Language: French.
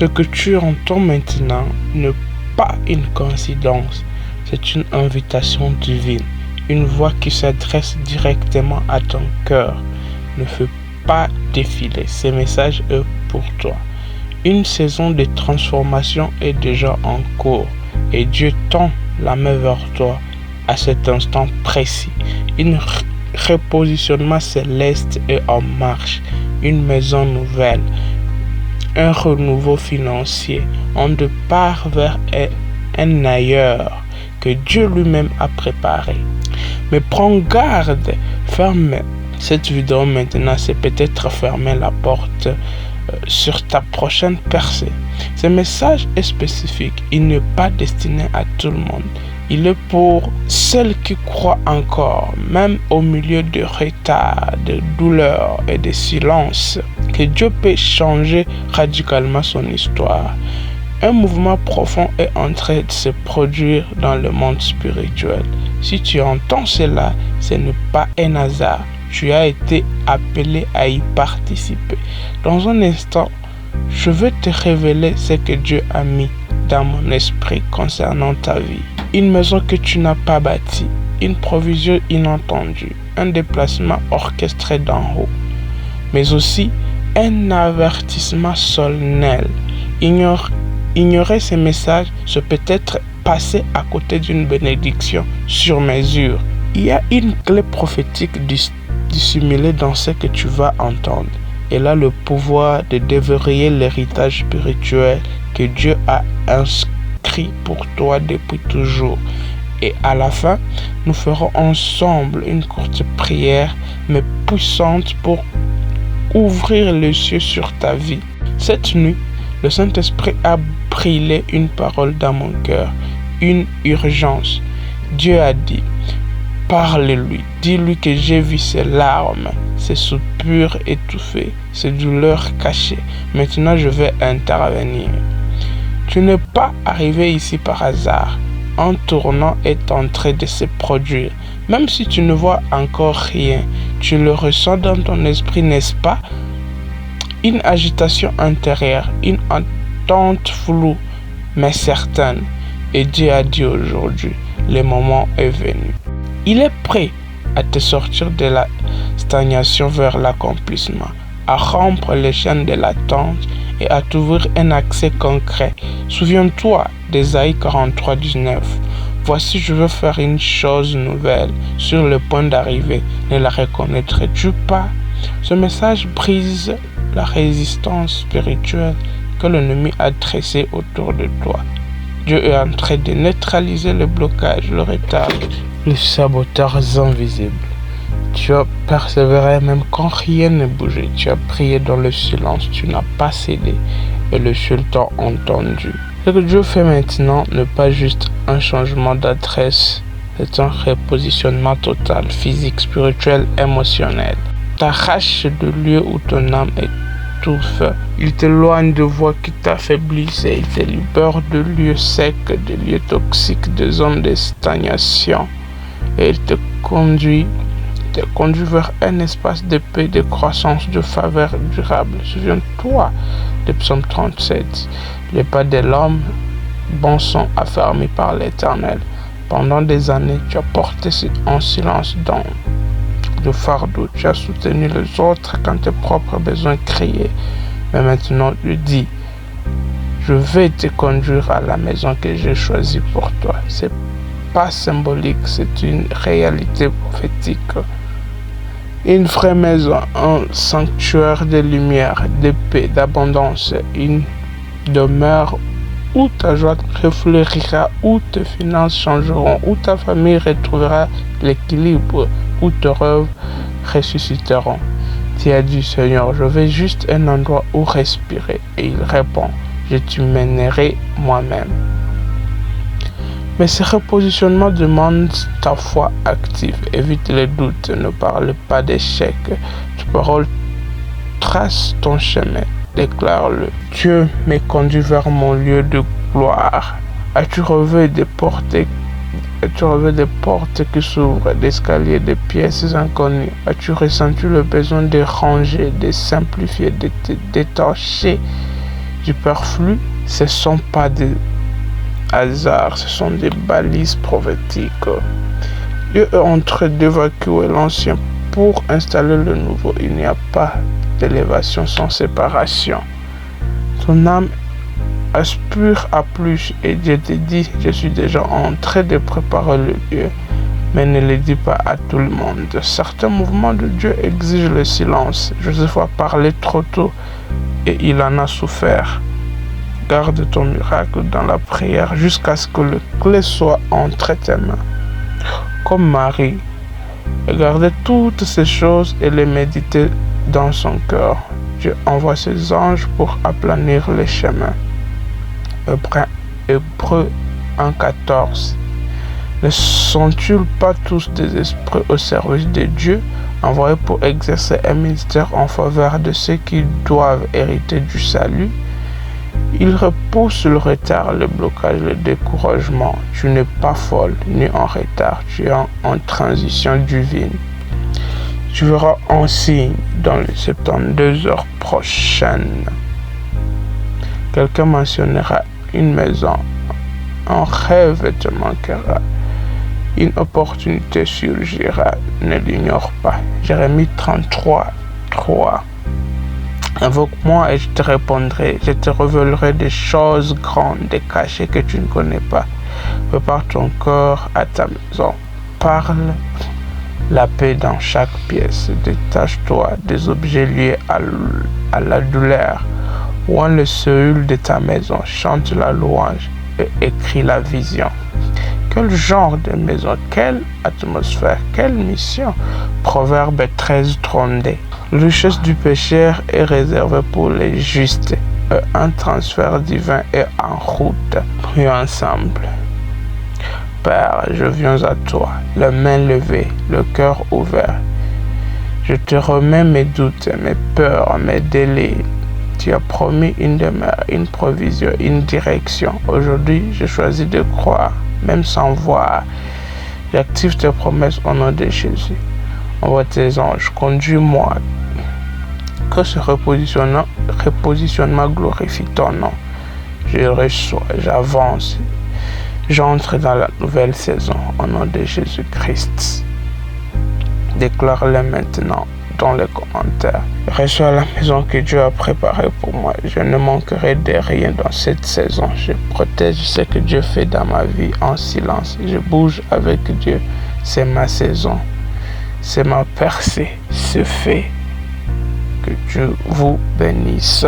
Ce que tu entends maintenant n'est pas une coïncidence, c'est une invitation divine, une voix qui s'adresse directement à ton cœur. Ne fais pas défiler, ce message est pour toi. Une saison de transformation est déjà en cours et Dieu tend la main vers toi à cet instant précis. Un repositionnement céleste est en marche, une maison nouvelle, un renouveau financier. On départ vers un ailleurs que Dieu lui-même a préparé. Mais prends garde, ferme cette vidéo maintenant, c'est peut-être fermer la porte sur ta prochaine percée. Ce message est spécifique, il n'est pas destiné à tout le monde. Il est pour celles qui croient encore, même au milieu de retards, de douleurs et de silences, que Dieu peut changer radicalement son histoire. Un mouvement profond est en train de se produire dans le monde spirituel. Si tu entends cela, ce n'est pas un hasard. Tu as été appelé à y participer. Dans un instant, je vais te révéler ce que Dieu a mis dans mon esprit concernant ta vie. Une maison que tu n'as pas bâtie, une provision inattendue, un déplacement orchestré d'en haut, mais aussi un avertissement solennel. Ignorer ces messages, c'est peut-être passer à côté d'une bénédiction sur mesure. Il y a une clé prophétique dissimulée dans ce que tu vas entendre. Elle a le pouvoir de déverrouiller l'héritage spirituel que Dieu a inscrit pour toi depuis toujours. Et à la fin, nous ferons ensemble une courte prière, mais puissante pour ouvrir les cieux sur ta vie. Cette nuit, le Saint-Esprit a brûlé une parole dans mon cœur, une urgence. Dieu a dit, parle-lui, dis-lui que j'ai vu ses larmes, ses soupires étouffés, ses douleurs cachées. Maintenant, je vais intervenir. Tu n'es pas arrivé ici par hasard. Un tournant est en train de se produire. Même si tu ne vois encore rien, tu le ressens dans ton esprit, n'est-ce pas? Une agitation intérieure, une attente floue, mais certaine. Et Dieu a dit aujourd'hui, le moment est venu. Il est prêt à te sortir de la stagnation vers l'accomplissement, à rompre les chaînes de l'attente et à t'ouvrir un accès concret. Souviens-toi d'Ésaïe 43, 19. Voici, je veux faire une chose nouvelle, sur le point d'arriver. Ne la reconnaîtrais-tu pas? Ce message brise la résistance spirituelle que l'ennemi a dressée autour de toi. Dieu est en train de neutraliser le blocage, le retard, les saboteurs invisibles. Tu as persévéré même quand rien ne bougeait. Tu as prié dans le silence, tu n'as pas cédé et le ciel t'a entendu. Ce que Dieu fait maintenant n'est pas juste un changement d'adresse, c'est un repositionnement total, physique, spirituel, émotionnel. T'arrache de lieu où ton âme étouffe. Il t'éloigne de voies qui t'affaiblissent et il te libère de lieux secs, de lieux toxiques, de zones de stagnation. Et il te conduit vers un espace de paix, de croissance, de faveur durable. Souviens-toi de Psaume 37. Les pas de l'homme bon sont affermis par l'Éternel. Pendant des années, tu as porté en silence dans le fardeau. Tu as soutenu les autres quand tes propres besoins criaient. Mais maintenant, tu dis, je vais te conduire à la maison que j'ai choisie pour toi. C'est pas symbolique, c'est une réalité prophétique. Une vraie maison, un sanctuaire de lumière, de paix, d'abondance, une demeure où ta joie refleurira, où tes finances changeront, où ta famille retrouvera l'équilibre, où tes rêves ressusciteront. Tu as dit, Seigneur, je veux juste un endroit où respirer. Et il répond, je t'emmènerai moi-même. Mais ce repositionnement demande ta foi active. Évite les doutes, ne parle pas d'échec. Ta parole trace ton chemin, déclare-le. Dieu me conduit vers mon lieu de gloire. As-tu relevé des portes qui s'ouvrent, d'escaliers, de pièces inconnues? As-tu ressenti le besoin de ranger, de simplifier, de te détacher superflu, ce ne sont pas des hasards, ce sont des balises prophétiques. Dieu est en train d'évacuer l'ancien pour installer le nouveau. Il n'y a pas d'élévation sans séparation. Ton âme aspire à plus et Dieu te dit, je suis déjà en train de préparer le lieu, mais ne le dis pas à tout le monde. Certains mouvements de Dieu exigent le silence. Joseph a parlé trop tôt et il en a souffert. Garde ton miracle dans la prière jusqu'à ce que le clé soit entre tes mains. Comme Marie, regardez toutes ces choses et les méditer dans son cœur. Dieu envoie ses anges pour aplanir les chemins. Hébreux 1,14. Ne sont-ils pas tous des esprits au service de Dieu, envoyés pour exercer un ministère en faveur de ceux qui doivent hériter du salut? Il repousse le retard, le blocage, le découragement. Tu n'es pas folle ni en retard, tu es en transition divine. Tu verras un signe dans les 72 heures prochaines. Quelqu'un mentionnera une maison. Un rêve te manquera. Une opportunité surgira. Ne l'ignore pas. Jérémie 33, 3. Invoque-moi et je te répondrai. Je te révélerai des choses grandes, des cachets que tu ne connais pas. Prépare ton corps à ta maison. Parle la paix dans chaque pièce. Détache-toi des objets liés à la douleur. Oins le seuil de ta maison. Chante la louange et écris la vision. Quel genre de maison, quelle atmosphère, quelle mission? Proverbe 13, 32. La richesse du pécheur est réservée pour les justes. Un transfert divin est en route. Prions ensemble. Père, je viens à toi, la main levée, le cœur ouvert. Je te remets mes doutes, mes peurs, mes délais. Tu as promis une demeure, une provision, une direction. Aujourd'hui, je choisis de croire, même sans voir. J'active tes promesses au nom de Jésus. Envoie tes anges, conduis-moi. Que ce repositionnement glorifie ton nom. Je reçois, j'avance. J'entre dans la nouvelle saison au nom de Jésus-Christ. Déclare-le maintenant dans les commentaires. Je reçois la maison que Dieu a préparée pour moi. Je ne manquerai de rien dans cette saison. Je protège ce que Dieu fait dans ma vie en silence. Je bouge avec Dieu. C'est ma saison. C'est ma percée. C'est fait. Que Dieu vous bénisse.